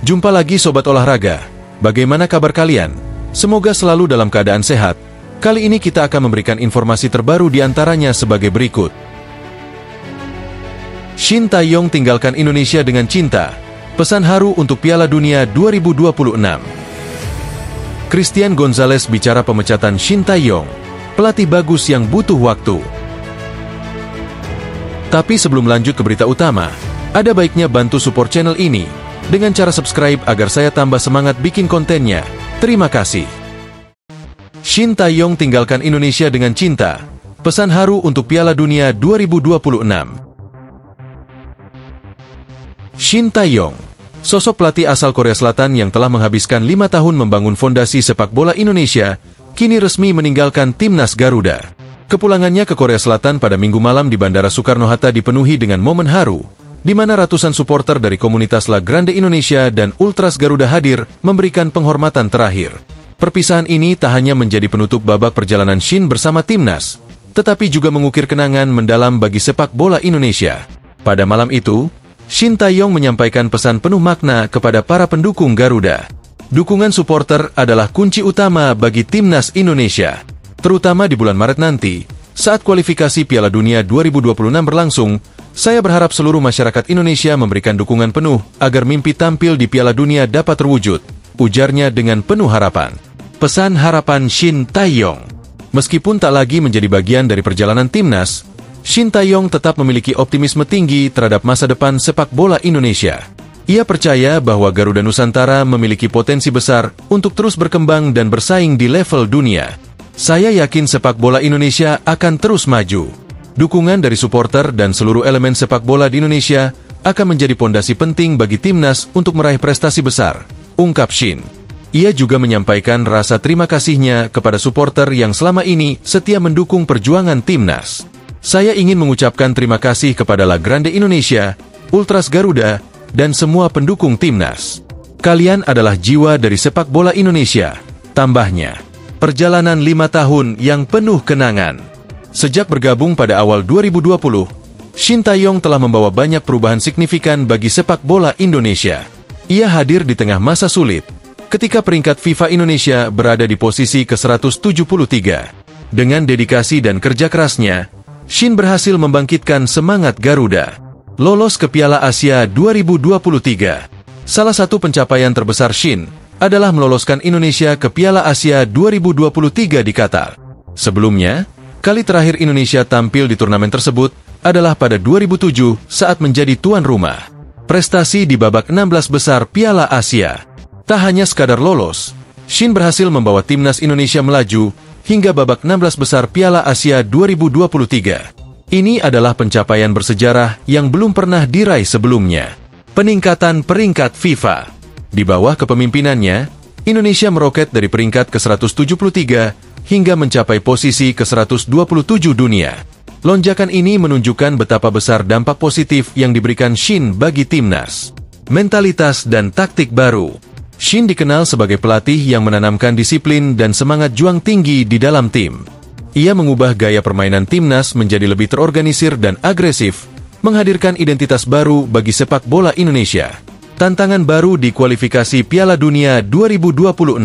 Jumpa lagi Sobat Olahraga. Bagaimana kabar kalian? Semoga selalu dalam keadaan sehat. Kali ini kita akan memberikan informasi terbaru di antaranya sebagai berikut. Shin Tae-yong tinggalkan Indonesia dengan cinta. Pesan haru untuk Piala Dunia 2026. Christian Gonzalez bicara pemecatan Shin Tae-yong. Pelatih bagus yang butuh waktu. Tapi sebelum lanjut ke berita utama, ada baiknya bantu support channel ini dengan cara subscribe agar saya tambah semangat bikin kontennya. Terima kasih. Shin Tae-yong tinggalkan Indonesia dengan cinta. Pesan haru untuk Piala Dunia 2026. Shin Tae-yong, sosok pelatih asal Korea Selatan yang telah menghabiskan 5 tahun membangun fondasi sepak bola Indonesia, kini resmi meninggalkan timnas Garuda. Kepulangannya ke Korea Selatan pada Minggu malam di Bandara Soekarno-Hatta dipenuhi dengan momen haru, di mana ratusan supporter dari komunitas La Grande Indonesia dan Ultras Garuda hadir memberikan penghormatan terakhir. Perpisahan ini tak hanya menjadi penutup babak perjalanan Shin bersama timnas, tetapi juga mengukir kenangan mendalam bagi sepak bola Indonesia. Pada malam itu, Shin Tae-yong menyampaikan pesan penuh makna kepada para pendukung Garuda. Dukungan supporter adalah kunci utama bagi timnas Indonesia, terutama di bulan Maret nanti, saat kualifikasi Piala Dunia 2026 berlangsung. Saya berharap seluruh masyarakat Indonesia memberikan dukungan penuh agar mimpi tampil di Piala Dunia dapat terwujud, ujarnya dengan penuh harapan. Pesan harapan Shin Tae-yong. Meskipun tak lagi menjadi bagian dari perjalanan timnas, Shin Tae-yong tetap memiliki optimisme tinggi terhadap masa depan sepak bola Indonesia. Ia percaya bahwa Garuda Nusantara memiliki potensi besar untuk terus berkembang dan bersaing di level dunia. Saya yakin sepak bola Indonesia akan terus maju. Dukungan dari supporter dan seluruh elemen sepak bola di Indonesia akan menjadi pondasi penting bagi timnas untuk meraih prestasi besar, ungkap Shin. Ia juga menyampaikan rasa terima kasihnya kepada supporter yang selama ini setia mendukung perjuangan timnas. Saya ingin mengucapkan terima kasih kepada La Grande Indonesia, Ultras Garuda, dan semua pendukung timnas. Kalian adalah jiwa dari sepak bola Indonesia, tambahnya. Perjalanan 5 tahun yang penuh kenangan. Sejak bergabung pada awal 2020, Shin Tae-yong telah membawa banyak perubahan signifikan bagi sepak bola Indonesia. Ia hadir di tengah masa sulit, ketika peringkat FIFA Indonesia berada di posisi ke-173. Dengan dedikasi dan kerja kerasnya, Shin berhasil membangkitkan semangat Garuda. Lolos ke Piala Asia 2023. Salah satu pencapaian terbesar Shin adalah meloloskan Indonesia ke Piala Asia 2023 di Qatar. Sebelumnya, kali terakhir Indonesia tampil di turnamen tersebut adalah pada 2007 saat menjadi tuan rumah. Prestasi di babak 16 besar Piala Asia. Tak hanya sekadar lolos, Shin berhasil membawa timnas Indonesia melaju hingga babak 16 besar Piala Asia 2023. Ini adalah pencapaian bersejarah yang belum pernah diraih sebelumnya. Peningkatan peringkat FIFA. Di bawah kepemimpinannya, Indonesia meroket dari peringkat ke-173 hingga mencapai posisi ke-127 dunia. Lonjakan ini menunjukkan betapa besar dampak positif yang diberikan Shin bagi timnas. Mentalitas dan taktik baru. Shin dikenal sebagai pelatih yang menanamkan disiplin dan semangat juang tinggi di dalam tim. Ia mengubah gaya permainan timnas menjadi lebih terorganisir dan agresif, menghadirkan identitas baru bagi sepak bola Indonesia. Tantangan baru di kualifikasi Piala Dunia 2026.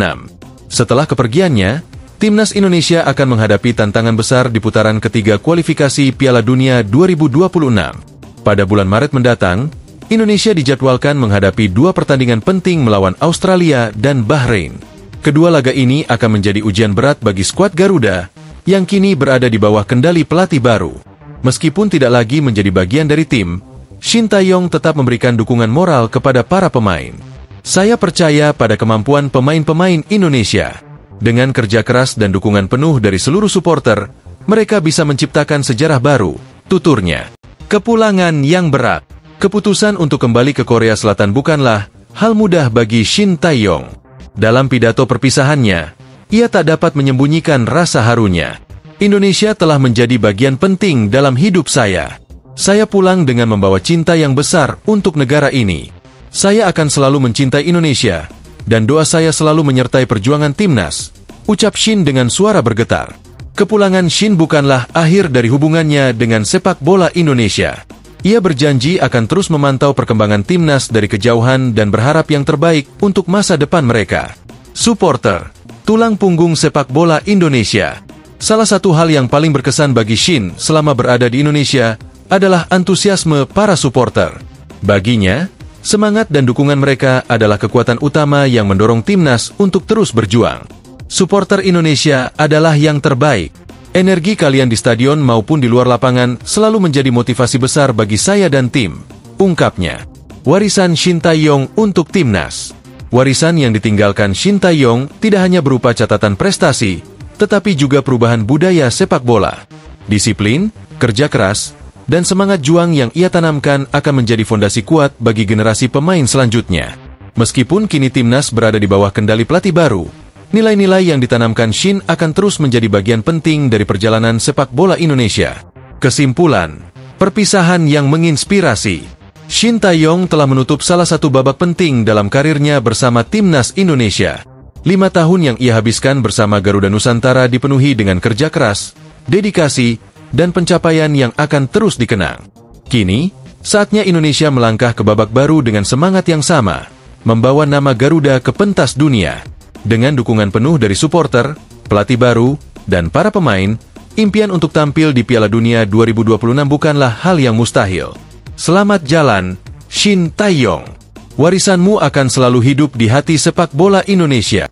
Setelah kepergiannya, timnas Indonesia akan menghadapi tantangan besar di putaran ketiga kualifikasi Piala Dunia 2026. Pada bulan Maret mendatang, Indonesia dijadwalkan menghadapi 2 pertandingan penting melawan Australia dan Bahrain. Kedua laga ini akan menjadi ujian berat bagi skuad Garuda, yang kini berada di bawah kendali pelatih baru. Meskipun tidak lagi menjadi bagian dari tim, Shin Tae-yong tetap memberikan dukungan moral kepada para pemain. Saya percaya pada kemampuan pemain-pemain Indonesia. Dengan kerja keras dan dukungan penuh dari seluruh supporter, mereka bisa menciptakan sejarah baru, tuturnya. Kepulangan yang berat. Keputusan untuk kembali ke Korea Selatan bukanlah hal mudah bagi Shin Tae-yong. Dalam pidato perpisahannya, ia tak dapat menyembunyikan rasa harunya. Indonesia telah menjadi bagian penting dalam hidup saya. Saya pulang dengan membawa cinta yang besar untuk negara ini. Saya akan selalu mencintai Indonesia, dan doa saya selalu menyertai perjuangan timnas, ucap Shin dengan suara bergetar. Kepulangan Shin bukanlah akhir dari hubungannya dengan sepak bola Indonesia. Ia berjanji akan terus memantau perkembangan timnas dari kejauhan dan berharap yang terbaik untuk masa depan mereka. Supporter, tulang punggung sepak bola Indonesia. Salah satu hal yang paling berkesan bagi Shin selama berada di Indonesia adalah antusiasme para supporter. Baginya, semangat dan dukungan mereka adalah kekuatan utama yang mendorong timnas untuk terus berjuang. Supporter Indonesia adalah yang terbaik. Energi kalian di stadion maupun di luar lapangan selalu menjadi motivasi besar bagi saya dan tim, ungkapnya. Warisan Shin Tae-yong untuk timnas. Warisan yang ditinggalkan Shin Tae-yong tidak hanya berupa catatan prestasi, tetapi juga perubahan budaya sepak bola. Disiplin, kerja keras, dan semangat juang yang ia tanamkan akan menjadi fondasi kuat bagi generasi pemain selanjutnya. Meskipun kini timnas berada di bawah kendali pelatih baru, nilai-nilai yang ditanamkan Shin akan terus menjadi bagian penting dari perjalanan sepak bola Indonesia. Kesimpulan, perpisahan yang menginspirasi. Shin Tae-yong telah menutup salah satu babak penting dalam karirnya bersama timnas Indonesia. 5 tahun yang ia habiskan bersama Garuda Nusantara dipenuhi dengan kerja keras, dedikasi, dan pencapaian yang akan terus dikenang. Kini, saatnya Indonesia melangkah ke babak baru dengan semangat yang sama, membawa nama Garuda ke pentas dunia. Dengan dukungan penuh dari supporter, pelatih baru, dan para pemain, impian untuk tampil di Piala Dunia 2026 bukanlah hal yang mustahil. Selamat jalan, Shin Tae-yong. Warisanmu akan selalu hidup di hati sepak bola Indonesia.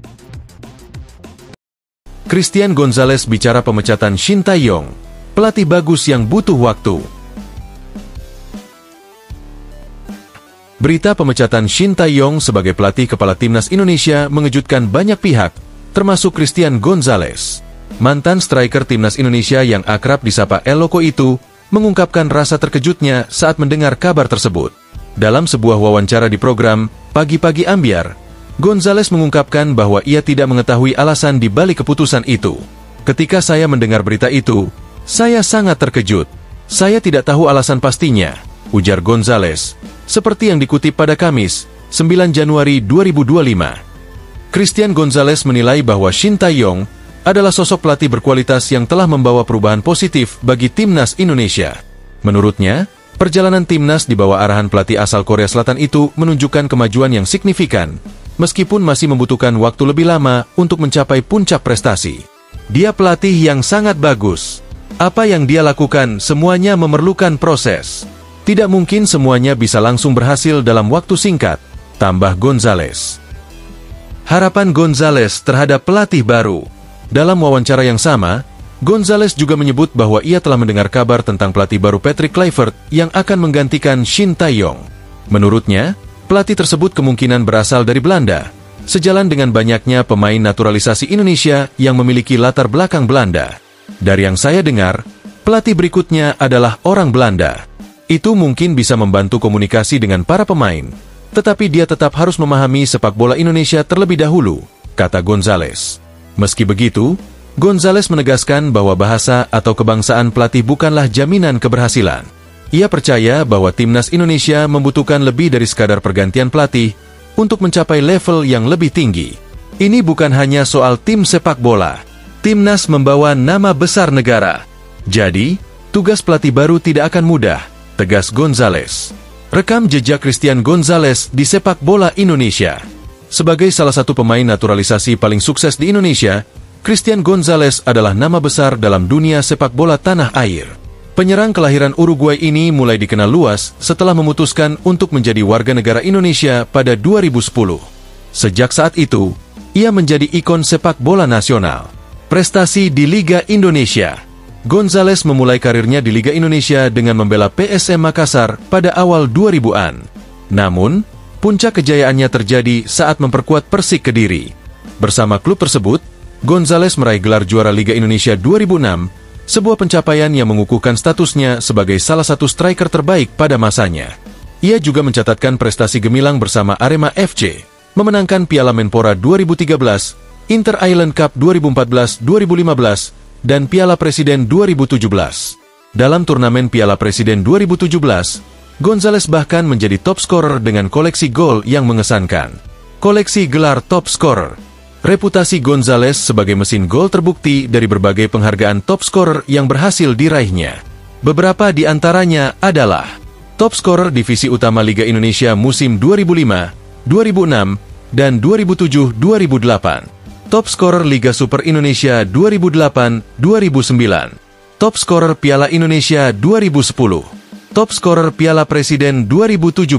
Christian Gonzalez bicara pemecatan Shin Tae-yong, pelatih bagus yang butuh waktu. Berita pemecatan Shin Tae-yong sebagai pelatih kepala timnas Indonesia mengejutkan banyak pihak, termasuk Christian Gonzalez. Mantan striker timnas Indonesia yang akrab disapa El Loco itu mengungkapkan rasa terkejutnya saat mendengar kabar tersebut. Dalam sebuah wawancara di program Pagi-Pagi Ambiar, Gonzalez mengungkapkan bahwa ia tidak mengetahui alasan di balik keputusan itu. Ketika saya mendengar berita itu, saya sangat terkejut. Saya tidak tahu alasan pastinya, ujar Gonzalez. Seperti yang dikutip pada Kamis, 9 Januari 2025. Christian Gonzalez menilai bahwa Shin Tae-yong adalah sosok pelatih berkualitas yang telah membawa perubahan positif bagi timnas Indonesia. Menurutnya, perjalanan timnas di bawah arahan pelatih asal Korea Selatan itu menunjukkan kemajuan yang signifikan, meskipun masih membutuhkan waktu lebih lama untuk mencapai puncak prestasi. Dia pelatih yang sangat bagus. Apa yang dia lakukan semuanya memerlukan proses. Tidak mungkin semuanya bisa langsung berhasil dalam waktu singkat, tambah Gonzalez. Harapan Gonzalez terhadap pelatih baru. Dalam wawancara yang sama, Gonzalez juga menyebut bahwa ia telah mendengar kabar tentang pelatih baru Patrick Kluivert yang akan menggantikan Shin Tae-yong. Menurutnya, pelatih tersebut kemungkinan berasal dari Belanda, sejalan dengan banyaknya pemain naturalisasi Indonesia yang memiliki latar belakang Belanda. Dari yang saya dengar, pelatih berikutnya adalah orang Belanda. Itu mungkin bisa membantu komunikasi dengan para pemain, tetapi dia tetap harus memahami sepak bola Indonesia terlebih dahulu, kata Gonzalez. Meski begitu, Gonzalez menegaskan bahwa bahasa atau kebangsaan pelatih bukanlah jaminan keberhasilan. Ia percaya bahwa timnas Indonesia membutuhkan lebih dari sekadar pergantian pelatih untuk mencapai level yang lebih tinggi. Ini bukan hanya soal tim sepak bola. Timnas membawa nama besar negara. Jadi, tugas pelatih baru tidak akan mudah, tegas Gonzalez. Rekam jejak Christian Gonzalez di sepak bola Indonesia. Sebagai salah satu pemain naturalisasi paling sukses di Indonesia, Christian Gonzalez adalah nama besar dalam dunia sepak bola tanah air. Penyerang kelahiran Uruguay ini mulai dikenal luas setelah memutuskan untuk menjadi warga negara Indonesia pada 2010. Sejak saat itu, ia menjadi ikon sepak bola nasional. Prestasi di Liga Indonesia. Gonzalez memulai karirnya di Liga Indonesia dengan membela PSM Makassar pada awal 2000-an. Namun, puncak kejayaannya terjadi saat memperkuat Persik Kediri. Bersama klub tersebut, Gonzalez meraih gelar juara Liga Indonesia 2006, sebuah pencapaian yang mengukuhkan statusnya sebagai salah satu striker terbaik pada masanya. Ia juga mencatatkan prestasi gemilang bersama Arema FC, memenangkan Piala Menpora 2013, Inter Island Cup 2014-2015, dan Piala Presiden 2017. Dalam turnamen Piala Presiden 2017, Gonzalez bahkan menjadi top scorer dengan koleksi gol yang mengesankan. Koleksi gelar top scorer. Reputasi Gonzalez sebagai mesin gol terbukti dari berbagai penghargaan top scorer yang berhasil diraihnya. Beberapa di antaranya adalah Top scorer divisi utama Liga Indonesia musim 2005, 2006, dan 2007-2008. Top scorer Liga Super Indonesia 2008-2009. Top scorer Piala Indonesia 2010. Top scorer Piala Presiden 2017.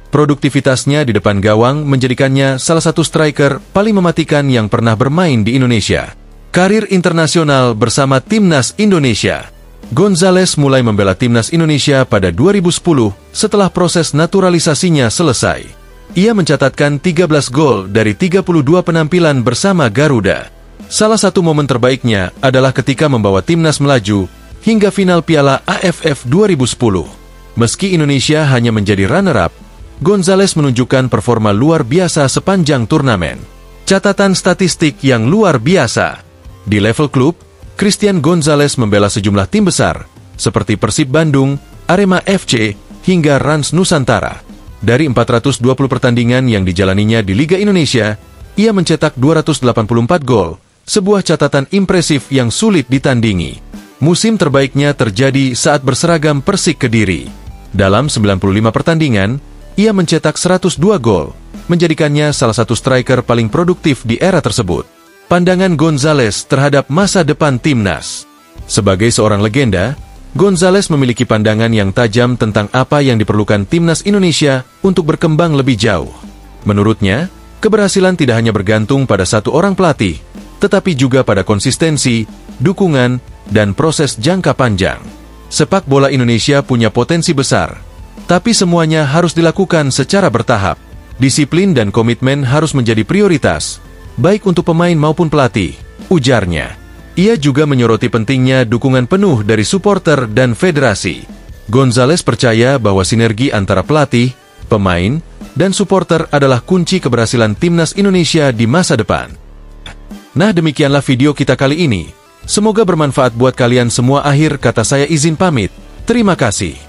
Produktivitasnya di depan gawang menjadikannya salah satu striker paling mematikan yang pernah bermain di Indonesia. Karir internasional bersama Timnas Indonesia. Gonzalez mulai membela Timnas Indonesia pada 2010 setelah proses naturalisasinya selesai. Ia mencatatkan 13 gol dari 32 penampilan bersama Garuda. Salah satu momen terbaiknya adalah ketika membawa Timnas melaju hingga final Piala AFF 2010. Meski Indonesia hanya menjadi runner-up, Gonzalez menunjukkan performa luar biasa sepanjang turnamen. Catatan statistik yang luar biasa. Di level klub, Christian Gonzalez membela sejumlah tim besar, seperti Persib Bandung, Arema FC, hingga Rans Nusantara. Dari 420 pertandingan yang dijalaninya di Liga Indonesia, ia mencetak 284 gol, sebuah catatan impresif yang sulit ditandingi. Musim terbaiknya terjadi saat berseragam Persik Kediri. Dalam 95 pertandingan, ia mencetak 102 gol, menjadikannya salah satu striker paling produktif di era tersebut. Pandangan Gonzalez terhadap masa depan Timnas. Sebagai seorang legenda, Gonzalez memiliki pandangan yang tajam tentang apa yang diperlukan Timnas Indonesia untuk berkembang lebih jauh. Menurutnya, keberhasilan tidak hanya bergantung pada satu orang pelatih, tetapi juga pada konsistensi, dukungan, dan proses jangka panjang. Sepak bola Indonesia punya potensi besar, tapi semuanya harus dilakukan secara bertahap. Disiplin dan komitmen harus menjadi prioritas, baik untuk pemain maupun pelatih, ujarnya. Ia juga menyoroti pentingnya dukungan penuh dari supporter dan federasi. Gonzalez percaya bahwa sinergi antara pelatih, pemain, dan supporter adalah kunci keberhasilan Timnas Indonesia di masa depan. Nah, demikianlah video kita kali ini. Semoga bermanfaat buat kalian semua. Akhir kata saya izin pamit. Terima kasih.